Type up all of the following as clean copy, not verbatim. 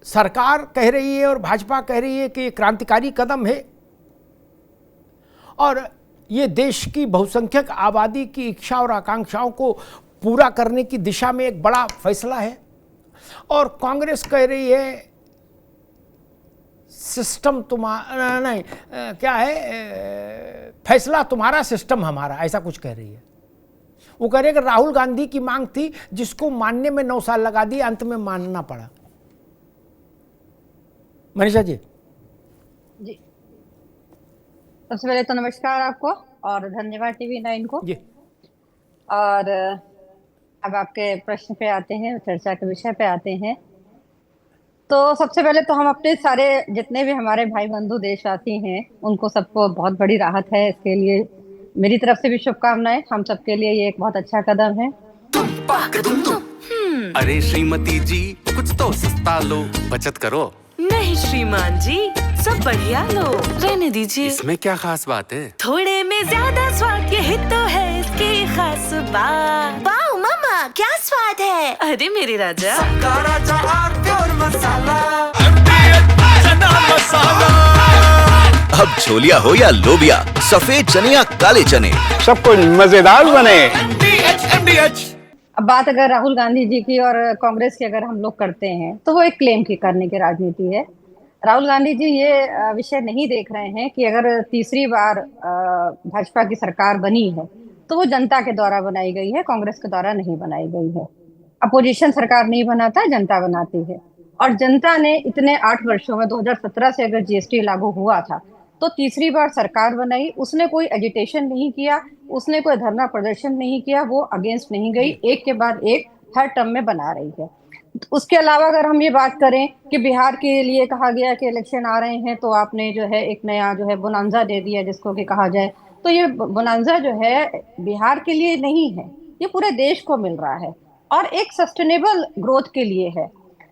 सरकार कह रही है और भाजपा कह रही है कि ये क्रांतिकारी कदम है और ये देश की बहुसंख्यक आबादी की इच्छा और आकांक्षाओं को पूरा करने की दिशा में एक बड़ा फैसला है। और कांग्रेस कह रही है सिस्टम तुम्हारा नहीं, क्या है, फैसला तुम्हारा सिस्टम हमारा, ऐसा कुछ कह रही है। वो कह रहे कि राहुल गांधी की मांग थी जिसको मानने में 9 साल लगा दिए, अंत में मानना पड़ा। मनीषा जी। जी, सबसे पहले तो नमस्कार आपको और धन्यवाद TV9 को। जी। और अब आपके प्रश्न पे आते हैं, चर्चा के विषय पे आते हैं। तो सबसे पहले तो हम अपने सारे जितने भी हमारे भाई बंधु देशवासी हैं उनको सबको बहुत बड़ी राहत है, इसके लिए मेरी तरफ से भी शुभकामनाएं। हम सबके लिए ये एक बहुत अच्छा कदम है। अरे श्रीमती जी कुछ तो सस्ता लो, बचत करो। नहीं श्रीमान जी, सब बढ़िया लो, रहने दीजिए। इसमें क्या खास बात है? थोड़े में ज्यादा स्वाद, यही तो है इसकी खास बात। वाओ मामा, क्या स्वाद है। अरे मेरे राजा, सबका राजा प्योर मसाला। अब छोलिया हो या लोबिया, सफेद चने या काले चने, सबको मजेदार बने। अब बात अगर राहुल गांधी जी की और कांग्रेस की अगर हम लोग करते हैं तो वो एक क्लेम की करने की राजनीति है। राहुल गांधी जी ये विषय नहीं देख रहे हैं कि अगर तीसरी बार भाजपा की सरकार बनी है तो वो जनता के द्वारा बनाई गई है, कांग्रेस के द्वारा नहीं बनाई गई है। अपोजिशन सरकार नहीं बनाता, जनता बनाती है। और जनता ने इतने 8 वर्षों में 2017 से अगर GST लागू हुआ था तो तीसरी बार सरकार बनाई, उसने कोई एजिटेशन नहीं किया, उसने कोई धरना प्रदर्शन नहीं किया, वो अगेंस्ट नहीं गई, एक के बाद एक हर टर्म में बना रही है। उसके अलावा अगर हम ये बात करें कि बिहार के लिए कहा गया कि इलेक्शन आ रहे हैं तो आपने जो है एक नया जो है बोनांजा दे दिया जिसको कि कहा जाए, तो ये बोनांजा जो है बिहार के लिए नहीं है, ये पूरे देश को मिल रहा है और एक सस्टेनेबल ग्रोथ के लिए है।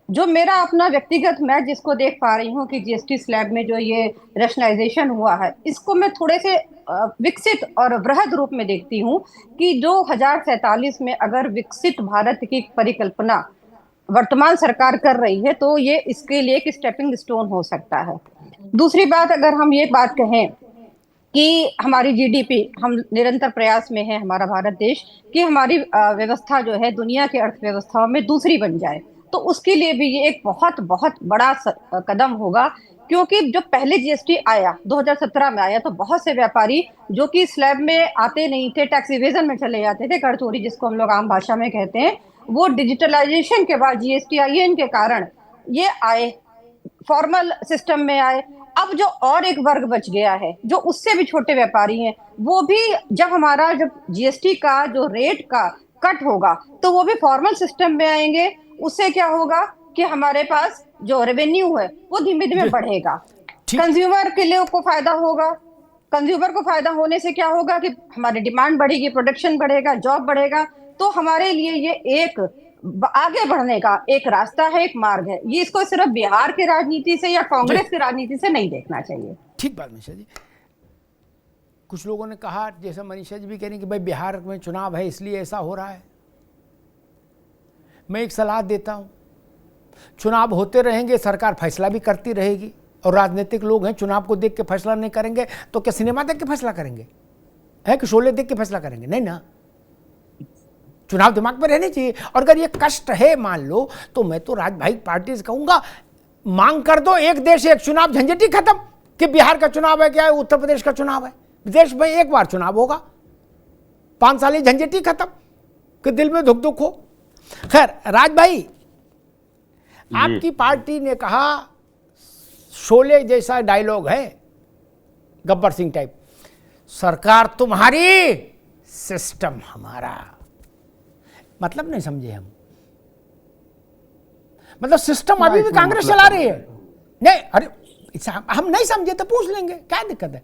जो मेरा अपना व्यक्तिगत, मैं जिसको देख पा रही हूँ कि GST स्लैब में जो ये रैशनलाइजेशन हुआ है, इसको मैं थोड़े से विकसित और वृहद रूप में देखती हूँ कि 2047 में अगर विकसित भारत की परिकल्पना वर्तमान सरकार कर रही है तो ये इसके लिए एक स्टेपिंग स्टोन हो सकता है। दूसरी बात, अगर हम ये बात कहें कि हमारी GDP, हम निरंतर प्रयास में है हमारा भारत देश कि हमारी व्यवस्था जो है दुनिया की अर्थव्यवस्थाओं में दूसरी बन जाए, तो उसके लिए भी ये एक बहुत बहुत बड़ा कदम होगा। क्योंकि जो पहले GST आया 2017 में आया तो बहुत से व्यापारी जो कि स्लैब में आते नहीं थे, टैक्स इवेजन में चले जाते थे, कर चोरी जिसको हम लोग आम भाषा में कहते हैं, वो डिजिटलाइजेशन के बाद GSTIN के कारण ये आए, फॉर्मल सिस्टम में आए। अब जो और एक वर्ग बच गया है जो उससे भी छोटे व्यापारी हैं, वो भी जब GST का जो रेट का कट होगा तो वो भी फॉर्मल सिस्टम में आएंगे। उससे क्या होगा कि हमारे पास जो रेवेन्यू है वो धीमे धीमे बढ़ेगा, कंज्यूमर के लिए को फायदा होगा। कंज्यूमर को फायदा होने से क्या होगा कि हमारी डिमांड बढ़ेगी, प्रोडक्शन बढ़ेगा, जॉब बढ़ेगा। तो हमारे लिए ये एक आगे बढ़ने का एक रास्ता है, एक मार्ग है। ये इसको सिर्फ बिहार की राजनीति से या कांग्रेस की राजनीति से नहीं देखना चाहिए। ठीक बात मनीषा जी। कुछ लोगों ने कहा, जैसे मनीषा जी भी कह रही कि भाई बिहार में चुनाव है इसलिए ऐसा हो रहा है। मैं एक सलाह देता हूं, चुनाव होते रहेंगे, सरकार फैसला भी करती रहेगी और राजनीतिक लोग हैं, चुनाव को देख के फैसला नहीं करेंगे तो क्या सिनेमा देख के फैसला करेंगे? है कि शोले देख के फैसला करेंगे? नहीं ना, चुनाव दिमाग में रहने चाहिए। और अगर ये कष्ट है मान लो, तो मैं तो भाई पार्टी से कहूंगा, मांग कर दो एक देश एक चुनाव, झंझट ही खत्म। कि बिहार का चुनाव है, क्या है, उत्तर प्रदेश का चुनाव है, देश में एक बार चुनाव होगा, 5 साल ही झंझट ही खत्म, कि दिल में धुक धुक हो। खैर राज भाई, आपकी पार्टी ने कहा, शोले जैसा डायलॉग है, गब्बर सिंह टाइप, सरकार तुम्हारी सिस्टम हमारा। मतलब नहीं समझे हम, मतलब सिस्टम अभी भी कांग्रेस चला रही है। नहीं, अरे हम नहीं समझे तो पूछ लेंगे, क्या दिक्कत है?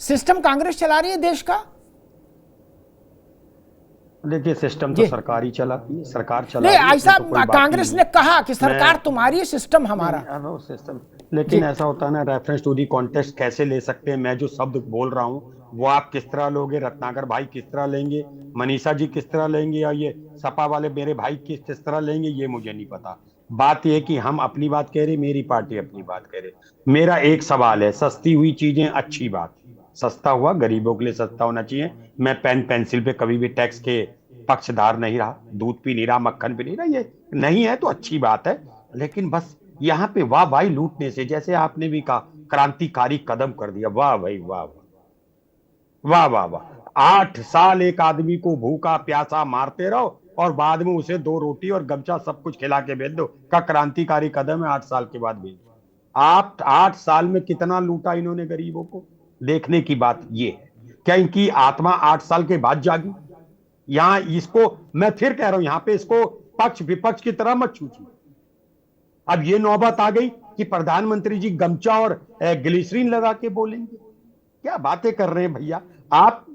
सिस्टम कांग्रेस चला रही है देश का। देखिए, सिस्टम तो सरकार ही चलाती है, सरकार चला नहीं, रही है, ऐसा तो कांग्रेस ने कहा कि सरकार तुम्हारी, सिस्टम हमारा। सिस्टम लेकिन ऐसा होता है ना, रेफरेंस टू दी कॉन्टेक्स्ट कैसे ले सकते हैं। मैं जो शब्द बोल रहा हूँ वो आप किस तरह लोगे, रत्नाकर भाई किस तरह लेंगे, मनीषा जी किस तरह लेंगे, या ये सपा वाले मेरे भाई किस तरह लेंगे, ये मुझे नहीं पता। बात यह कि हम अपनी बात कह रहे, मेरी पार्टी अपनी बात कह रहे। मेरा एक सवाल है, सस्ती हुई चीजें अच्छी बात, सस्ता हुआ, गरीबों के लिए सस्ता होना चाहिए। मैं पेन पेंसिल पे कभी भी टैक्स के पक्षधार नहीं रहा, दूध भी नहीं रहा, मक्खन भी नहीं रहा, ये नहीं है तो अच्छी बात है। लेकिन बस यहाँ पे वाह भाई लूटने से, जैसे आपने भी कहा, क्रांतिकारी कदम कर दिया। वाह भाई वाह वाह वाह वाह। 8 साल एक आदमी को भूखा प्यासा मारते रहो और बाद में उसे 2 रोटी और गमछा सब कुछ खिला के भेज दो, का क्रांतिकारी कदम है 8 साल के बाद भेज। आप 8 साल में कितना लूटा इन्होंने गरीबों को, देखने की बात ये है। क्या इनकी आत्मा 8 साल के बाद जागी? यहां इसको मैं फिर कह रहा हूं, यहां पे इसको पक्ष विपक्ष की तरह मत छूचिए। अब ये नौबत आ गई कि प्रधानमंत्री जी गमछा और ग्लिसरीन लगा के बोलेंगे। क्या बातें कर रहे हैं भैया आप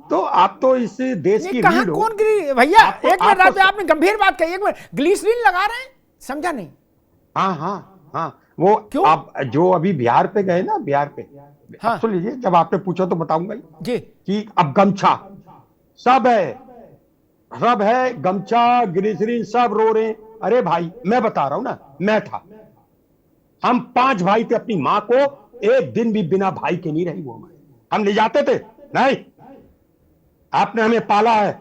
तो इस देश की कहां रीढ़ हो। कौन भैया, एक मिनट, तो आपने गंभीर बात कही, एक मिनट, ग्लिसरीन लगा रहे हैं, समझा नहीं। हाँ वो क्यों? आप जो अभी बिहार पे गए ना, बिहार पे, हाँ। सुन लीजिए, जब आपने पूछा तो बताऊंगा जी कि अब गमछा सब है, गमछा ग्लिसरीन सब रो रहे हैं। अरे भाई मैं बता रहा हूं ना, मैं था, हम 5 भाई थे, अपनी मां को एक दिन भी बिना भाई के नहीं रही वो, हम ले जाते थे नहीं, आपने हमें पाला है।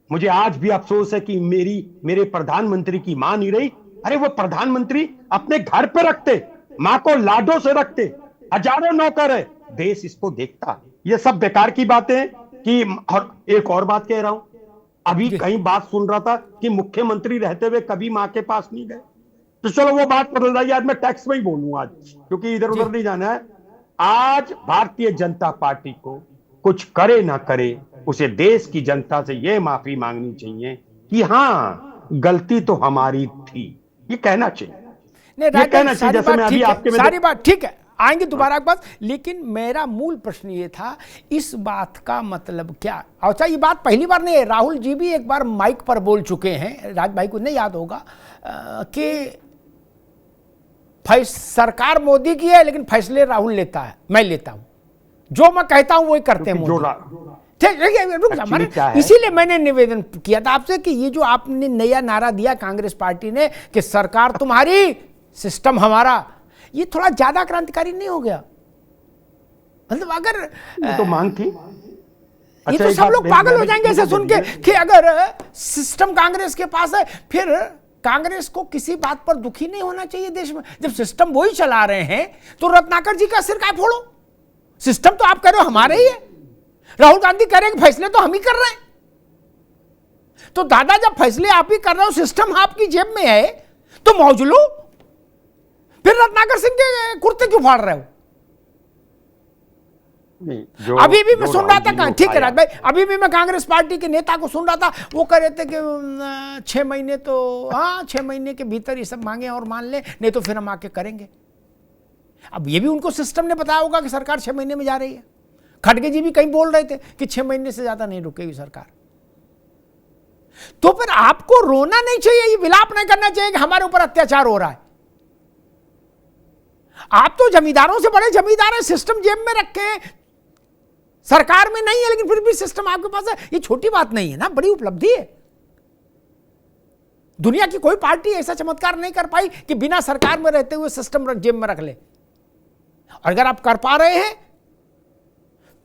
मुझे आज भी अफसोस है कि मेरे प्रधानमंत्री की मां नहीं रही। अरे वो प्रधानमंत्री अपने घर पे रखते, मां को लाडो से रखते, हजारों नौकर है, देश इसको देखता। ये सब बेकार की बातें हैं कि, और एक और बात कह रहा हूं, अभी कहीं बात सुन रहा था कि मुख्यमंत्री रहते हुए कभी मां के पास नहीं गए। तो चलो वो बात बदल रही है, आज मैं टैक्स में ही बोलूंगा आज, क्योंकि इधर उधर नहीं जाना है। आज भारतीय जनता पार्टी को कुछ करे ना करे, उसे देश की जनता से यह माफी मांगनी चाहिए कि हाँ गलती तो हमारी थी, ये कहना चाहिए। नहीं, ये कहना चाहिए, जैसे मैं अभी आपके में सारी बात ठीक है, आएंगे दोबारा के पास। लेकिन मेरा मूल प्रश्न ये था, इस बात का मतलब क्या? अच्छा, ये बात पहली बार नहीं है, राहुल जी भी एक बार माइक पर बोल चुके हैं, राज भाई को नहीं याद होगा, कि सरकार मोदी की है लेकिन फैसले राहुल लेता है, मैं लेता हूं, जो मैं कहता हूं वही करते हैं मोदी। ठीक है, रुक जा, इसीलिए मैंने निवेदन किया था आपसे कि ये जो आपने नया नारा दिया कांग्रेस पार्टी ने कि सरकार तुम्हारी सिस्टम हमारा, ये थोड़ा ज्यादा क्रांतिकारी नहीं हो गया? मतलब अगर ये तो मांग थी, ये तो सब लोग पागल हो जाएंगे ऐसे सुन के कि अगर सिस्टम कांग्रेस के पास है, फिर कांग्रेस को किसी बात पर दुखी नहीं होना चाहिए देश में। जब सिस्टम वही चला रहे हैं तो रत्नाकर जी का सिर काय फोड़ो? सिस्टम तो आप कह रहे हो हमारे ही है, राहुल गांधी कह रहे हैं कि फैसले तो हम ही कर रहे हैं। तो दादा जब फैसले आप ही कर रहे हो, सिस्टम आपकी जेब में है, तो मौज लो, फिर रत्नाकर सिंह के कुर्ते क्यों फाड़ रहे हो? अभी भी मैं सुन रहा था, ठीक है राज भाई, अभी भी मैं कांग्रेस पार्टी के नेता को सुन रहा था, वो कह रहे थे कि 6 महीने तो, हाँ 6 महीने के भीतर ये सब मांगे और मान ले, नहीं तो फिर हम आके करेंगे। अब ये भी उनको सिस्टम ने बताया होगा कि सरकार 6 महीने में जा रही है। खड़गे जी भी कहीं बोल रहे थे कि 6 महीने से ज्यादा नहीं रुकेगी सरकार। तो फिर आपको रोना नहीं चाहिए, ये विलाप नहीं करना चाहिए कि हमारे ऊपर अत्याचार हो रहा है। आप तो जमींदारों से बड़े जमींदार हैं, सिस्टम जेब में रखे, सरकार में नहीं है लेकिन फिर भी सिस्टम आपके पास है। ये छोटी बात नहीं है ना, बड़ी उपलब्धि है। दुनिया की कोई पार्टी ऐसा चमत्कार नहीं कर पाई कि बिना सरकार में रहते हुए सिस्टम जेब में रख ले। और अगर आप कर पा रहे हैं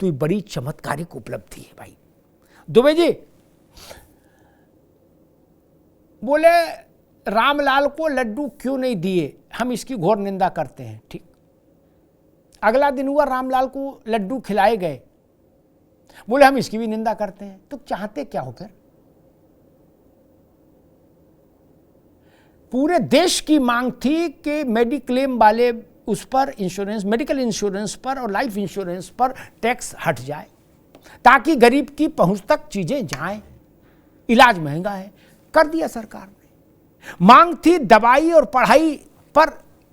तो ये बड़ी चमत्कारिक उपलब्धि है भाई। दुबे जी बोले रामलाल को लड्डू क्यों नहीं दिए, हम इसकी घोर निंदा करते हैं। ठीक, अगला दिन हुआ रामलाल को लड्डू खिलाए गए, बोले हम इसकी भी निंदा करते हैं। तो चाहते क्या हो फिर? पूरे देश की मांग थी कि मेडिक्लेम वाले उस पर इंश्योरेंस, मेडिकल इंश्योरेंस पर और लाइफ इंश्योरेंस पर टैक्स हट जाए ताकि गरीब की पहुंच तक चीजें जाएं। इलाज महंगा है, कर दिया सरकार ने। मांग थी दवाई और पढ़ाई पर,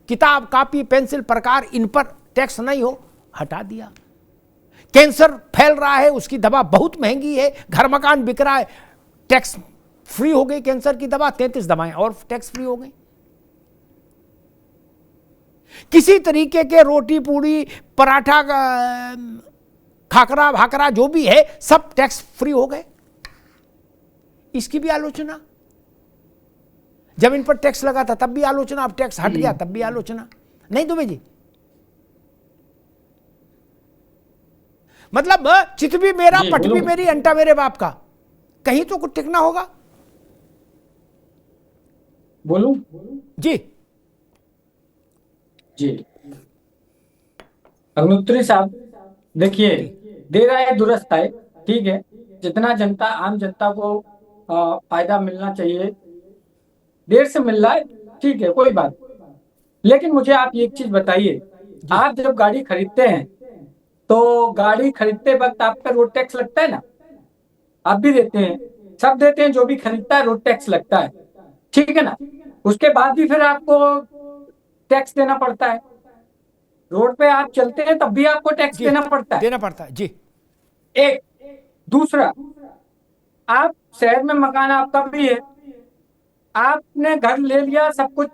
किताब कॉपी पेंसिल प्रकार इन पर टैक्स नहीं हो, हटा दिया। कैंसर फैल रहा है, उसकी दवा बहुत महंगी है, घर मकान बिक रहा है, टैक्स फ्री हो गई कैंसर की दवा, 33 दवाएं और टैक्स फ्री हो गई। किसी तरीके के रोटी पूड़ी पराठा खाकरा भाकरा जो भी है सब टैक्स फ्री हो गए। इसकी भी आलोचना, जब इन पर टैक्स लगा था तब भी आलोचना, अब टैक्स हट गया तब भी आलोचना। नहीं दुबे जी, मतलब चित भी मेरा पट भी मेरी अंटा मेरे बाप का, कहीं तो कुछ टिकना होगा। बोलूं जी जी अग्निहोत्री साहब, देखिए देर आए दुरुस्त आए, ठीक है। जितना जनता आम जनता को फायदा मिलना चाहिए देर से मिल रहा है, ठीक है, कोई बात। लेकिन मुझे आप एक चीज बताइए, आप जब गाड़ी खरीदते हैं तो गाड़ी खरीदते वक्त आपका रोड टैक्स लगता है ना? आप भी देते हैं, सब देते हैं, जो भी खरीदता है रोड टैक्स लगता है, ठीक है ना? उसके बाद भी फिर आपको टैक्स देना पड़ता है। रोड पे आप चलते हैं तब भी आपको टैक्स देना पड़ता है जी। एक दूसरा, आप शहर में मकान आपका भी है, आपने घर ले लिया, सब कुछ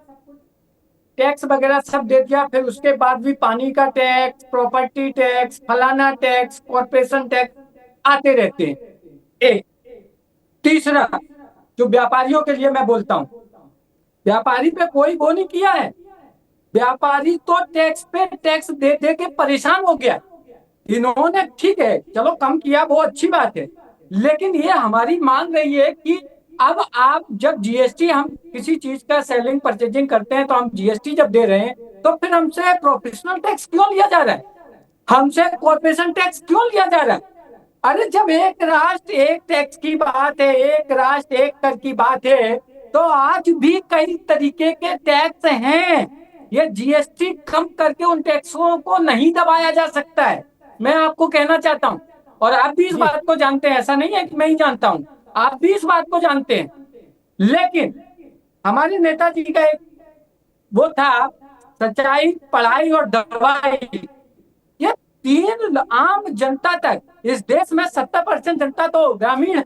टैक्स वगैरह सब दे दिया, फिर उसके बाद भी पानी का टैक्स, प्रॉपर्टी टैक्स, फलाना टैक्स, कॉर्पोरेशन टैक्स आते रहते हैं। एक तीसरा, जो व्यापारियों के लिए मैं बोलता हूं, व्यापारी पे कोई वो नहीं किया है, व्यापारी तो टैक्स पे टैक्स दे दे के परेशान हो गया। इन्होंने ठीक है चलो कम किया, वो अच्छी बात है, लेकिन ये हमारी मांग रही है कि अब आप जब जीएसटी, हम किसी चीज का सेलिंग परचेजिंग करते हैं तो हम जीएसटी जब दे रहे हैं, तो फिर हमसे प्रोफेशनल टैक्स क्यों लिया जा रहा है, हमसे कॉर्पोरेशन टैक्स क्यों लिया जा रहा है? अरे जब एक राष्ट्र एक टैक्स की बात है, एक राष्ट्र एक कर की बात है, तो आज भी कई तरीके के टैक्स हैं। ये जीएसटी कम करके उन टैक्सों को नहीं दबाया जा सकता है, मैं आपको कहना चाहता हूं। और आप भी इस बात को जानते हैं, ऐसा नहीं है कि मैं ही जानता हूं, आप भी इस बात को जानते हैं। लेकिन हमारे नेताजी का एक वो था, सच्चाई, पढ़ाई और दवाई, ये तीन आम जनता तक, इस देश में 70% जनता तो ग्रामीण है,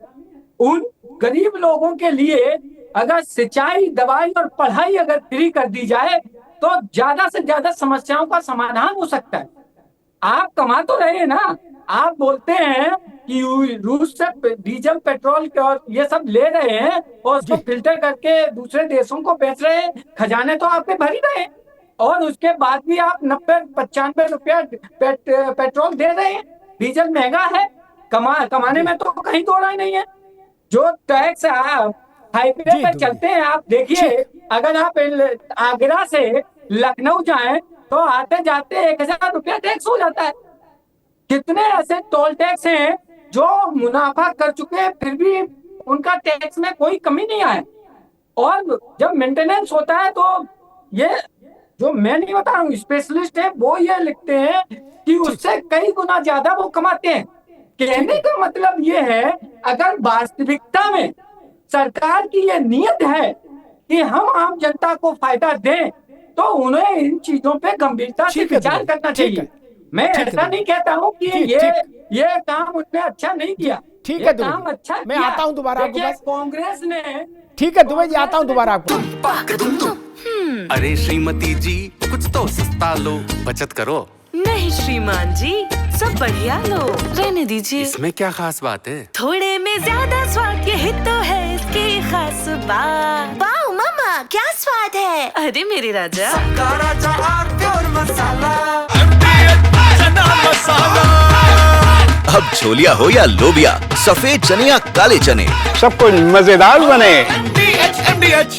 उन गरीब लोगों के लिए अगर सिंचाई, दवाई और पढ़ाई अगर फ्री कर दी जाए तो ज्यादा से ज्यादा समस्याओं का समाधान हो सकता है। आप कमा तो रहे हैं ना, आप बोलते हैं कि रूस से डीजल, पेट्रोल और ये सब ले रहे हैं और उसको फिल्टर करके दूसरे देशों को बेच रहे हैं, खजाने तो आपके भर ही रहे हैं, और उसके बाद भी आप 90-95 रुपया पेट्रोल दे रहे हैं। डीजल महंगा है, कमाने में तो कहीं दो राय नहीं है। जो टैक्स हाईवे पे चलते हैं, आप देखिए, अगर आप आगरा से लखनऊ जाएं तो आते जाते 1000 रुपया टैक्स हो जाता है। कितने ऐसे टोल टैक्स हैं जो मुनाफा कर चुके हैं, फिर भी उनका टैक्स में कोई कमी नहीं आए। और जब मेंटेनेंस होता है तो ये जो मैं नहीं बता रहा हूँ, स्पेशलिस्ट है, वो ये लिखते हैं कि उससे कई गुना ज्यादा वो कमाते हैं। कहने का मतलब ये है, अगर वास्तविकता में सरकार की ये नीयत है कि हम आम जनता को फायदा दें, तो उन्हें इन चीजों पे गंभीरता से विचार करना चाहिए। मैं ऐसा नहीं कहता हूँ कि ये काम उसने अच्छा नहीं किया, ठीक है काम अच्छा, मैं आता हूँ दोबारा आपको पास। कांग्रेस ने, ठीक है दुबे जी, आता हूँ दोबारा आपको। अरे श्रीमती जी कुछ तो सस्ता लो, बचत करो। नहीं श्रीमान जी, सब बढ़िया लो, रहने दीजिए। इसमें क्या खास बात है? थोड़े में ज्यादा स्वाद, यही तो है इसकी खास बात। वाओ मामा क्या स्वाद है, अरे मेरे राजा। राजा और मसाला, अब छोलिया हो या लोबिया, सफेद चने या काले चने, सब कुछ मजेदार बने। MDH